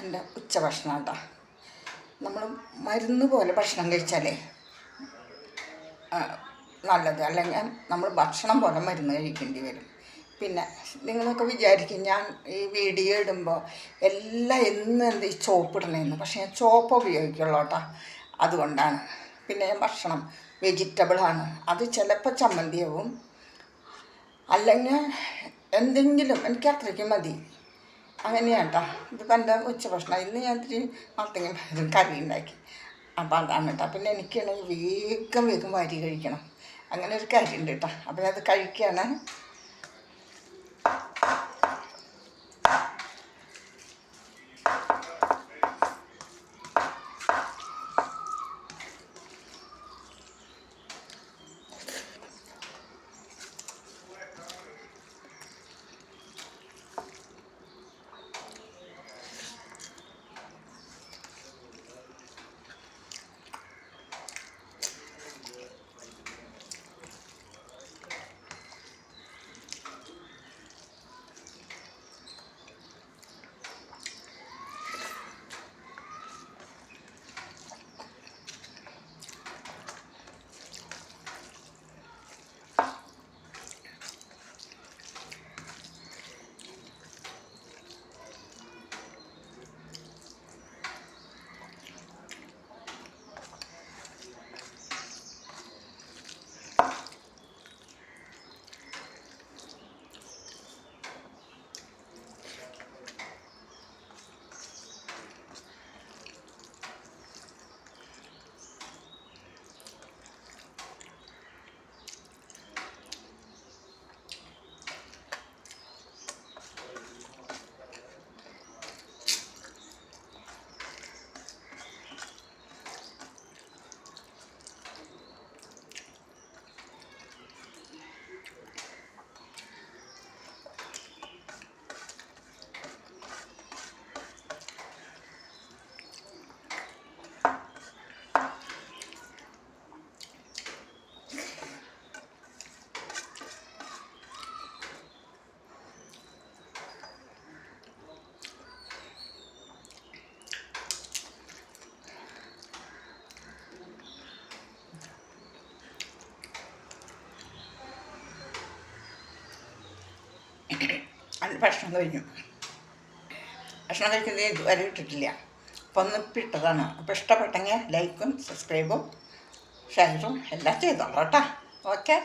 എൻ്റെ ഉച്ചഭക്ഷണം കേട്ടോ. നമ്മൾ മരുന്ന് പോലെ ഭക്ഷണം കഴിച്ചാലേ നല്ലത്, അല്ലെങ്കിൽ നമ്മൾ ഭക്ഷണം പോലെ മരുന്ന് കഴിക്കേണ്ടി വരും. പിന്നെ നിങ്ങളൊക്കെ വിചാരിക്കും ഞാൻ ഈ വീഡിയോ ഇടുമ്പോൾ എല്ലാം എന്ത് ഈ ചോപ്പ് ഇടണമെന്ന്. പക്ഷേ ഞാൻ ചോപ്പ് ഉപയോഗിക്കുള്ളൂ കേട്ടോ. അതുകൊണ്ടാണ്. പിന്നെ ഭക്ഷണം വെജിറ്റബിളാണ്. അത് ചിലപ്പോൾ ചമ്മന്തിയാവും, അല്ലെങ്കിൽ എന്തെങ്കിലും എനിക്ക് അത്രയ്ക്ക് മതി. അങ്ങനെയാണ് കേട്ടോ. ഇതിപ്പോൾ എൻ്റെ ഉച്ചഭക്ഷണം. ഇന്ന് ഞാൻ ഇത്തിരി മത്തങ്ങ കറി ഉണ്ടാക്കി. അപ്പോൾ അതാണ് കേട്ടോ. പിന്നെ എനിക്കാണെങ്കിൽ വേഗം വേഗം വാരി കഴിക്കണം, അങ്ങനെ ഒരു കാര്യമുണ്ട് കേട്ടോ. അപ്പോൾ അത് കഴിക്കുകയാണ്. ഭക്ഷണം കഴിഞ്ഞു. ഭക്ഷണം കഴിക്കുന്നത് ഇതുവരെ ഇട്ടിട്ടില്ല, അപ്പോൾ ഒന്ന് ഇട്ടതാണ്. അപ്പോൾ ഇഷ്ടപ്പെട്ടെങ്കിൽ ലൈക്കും സബ്സ്ക്രൈബും ഷെയറും എല്ലാം ചെയ്തോളൂ കേട്ടോ. ഓക്കെ.